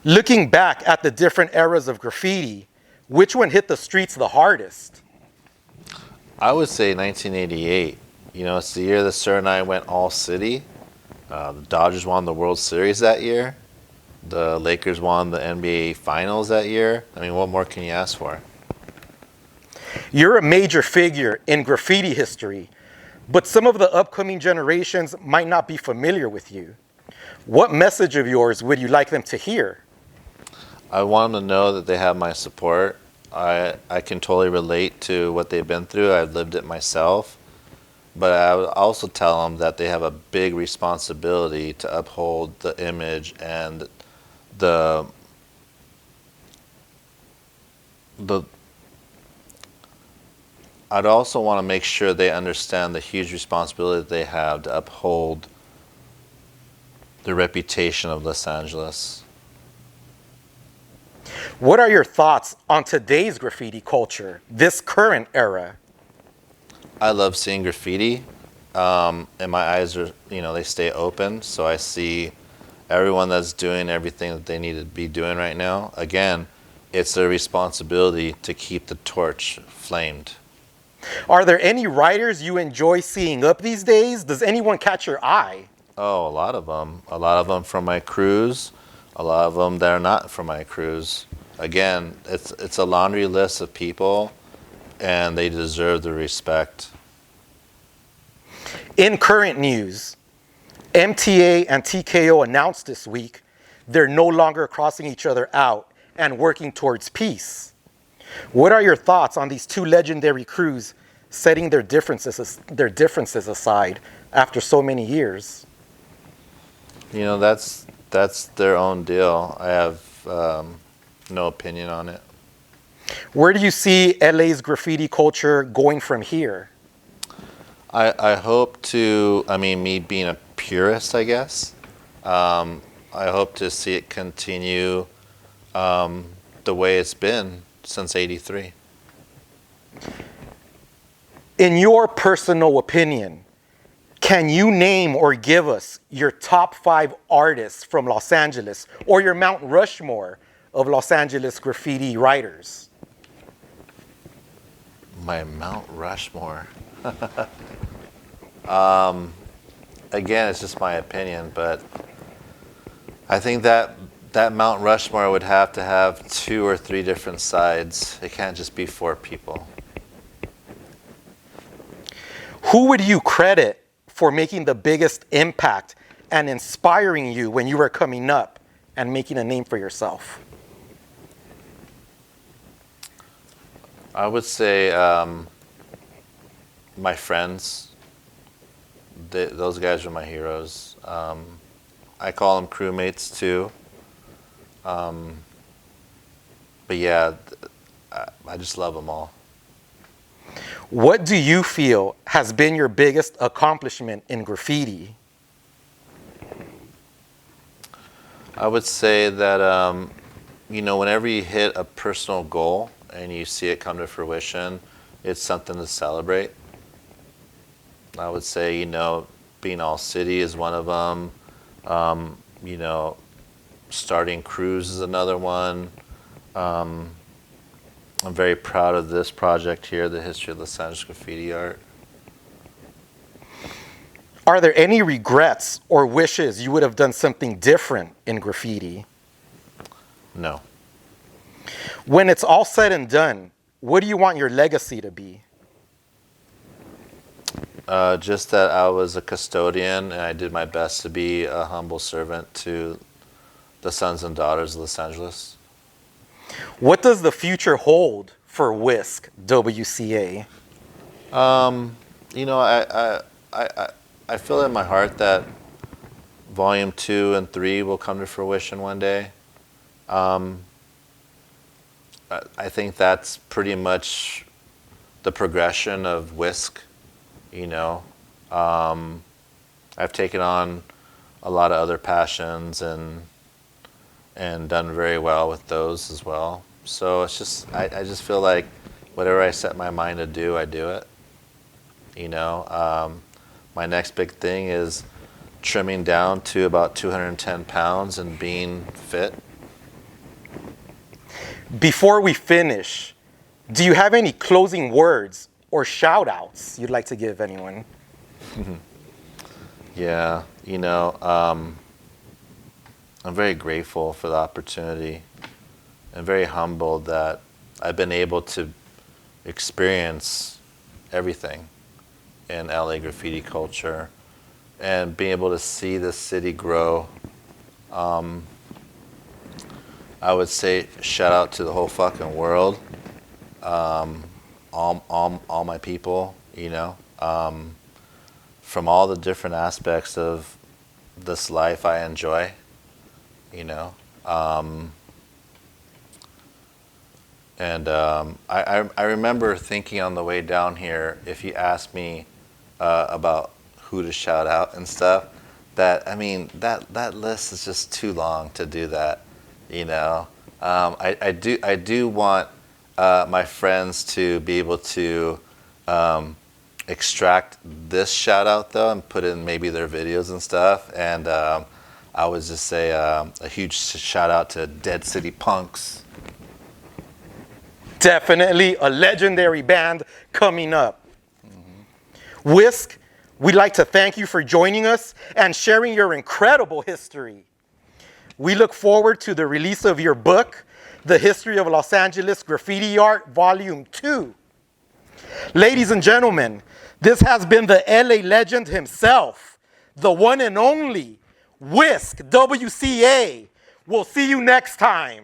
Looking back at the different eras of graffiti, which one hit the streets the hardest? I would say 1988. You know, it's the year that Sir and I went all city. The Dodgers won the World Series that year. The Lakers won the NBA Finals that year. I mean, what more can you ask for? You're a major figure in graffiti history, but some of the upcoming generations might not be familiar with you. What message of yours would you like them to hear? I want them to know that they have my support. I can totally relate to what they've been through. I've lived it myself. But I would also tell them that they have a big responsibility to uphold the image and I'd also want to make sure they understand the huge responsibility that they have to uphold the reputation of Los Angeles. What are your thoughts on today's graffiti culture, this current era? I love seeing graffiti, and my eyes are, they stay open, so I see everyone that's doing everything that they need to be doing right now. Again, it's their responsibility to keep the torch flamed. Are there any writers you enjoy seeing up these days? Does anyone catch your eye? Oh, a lot of them. A lot of them from my crews. A lot of them that are not from my crews. Again, it's a laundry list of people, and they deserve the respect. In current news, MTA and TKO announced this week they're no longer crossing each other out and working towards peace. What are your thoughts on these two legendary crews setting their differences aside after so many years? You know, that's their own deal. I have no opinion on it. Where do you see LA's graffiti culture going from here? I hope to, me being a purist, I guess, I hope to see it continue the way it's been since '83. In your personal opinion, can you name or give us your top 5 artists from Los Angeles or your Mount Rushmore of Los Angeles graffiti writers? My Mount Rushmore. Again, it's just my opinion, but I think that Mount Rushmore would have to have 2 or 3 different sides. It can't just be 4 people. Who would you credit for making the biggest impact and inspiring you when you were coming up and making a name for yourself? I would say my friends. Those guys are my heroes. I call them crewmates too. But yeah, I just love them all. What do you feel has been your biggest accomplishment in graffiti? I would say that, whenever you hit a personal goal and you see it come to fruition, it's something to celebrate. I would say, being all city is one of them. Starting crews is another one. I'm very proud of this project here, the history of Los Angeles graffiti art. Are there any regrets or wishes you would have done something different in graffiti? No. When it's all said and done, what do you want your legacy to be? Just that I was a custodian and I did my best to be a humble servant to the sons and daughters of Los Angeles. What does the future hold for WISK WCA? I feel in my heart that Volume 2 and 3 will come to fruition one day. I think that's pretty much the progression of WISK. I've taken on a lot of other passions and done very well with those as well. So it's just, I just feel like whatever I set my mind to do, I do it. My next big thing is trimming down to about 210 pounds and being fit. Before we finish, do you have any closing words or shout outs you'd like to give anyone? Yeah, I'm very grateful for the opportunity and very humbled that I've been able to experience everything in LA graffiti culture and being able to see the city grow. I would say shout out to the whole fucking world, all my people, from all the different aspects of this life I enjoy, I remember thinking on the way down here, if you asked me about who to shout out and stuff, that list is just too long to do that, I do want my friends to be able to extract this shout out though and put in maybe their videos and stuff, and I would just say a huge shout out to Dead City Punx. Definitely a legendary band coming up. WISK, we'd like to thank you for joining us and sharing your incredible history. We look forward to the release of your book, The History of Los Angeles Graffiti Art, Volume 2. Ladies and gentlemen, this has been the LA legend himself, the one and only WISK WCA. We'll see you next time.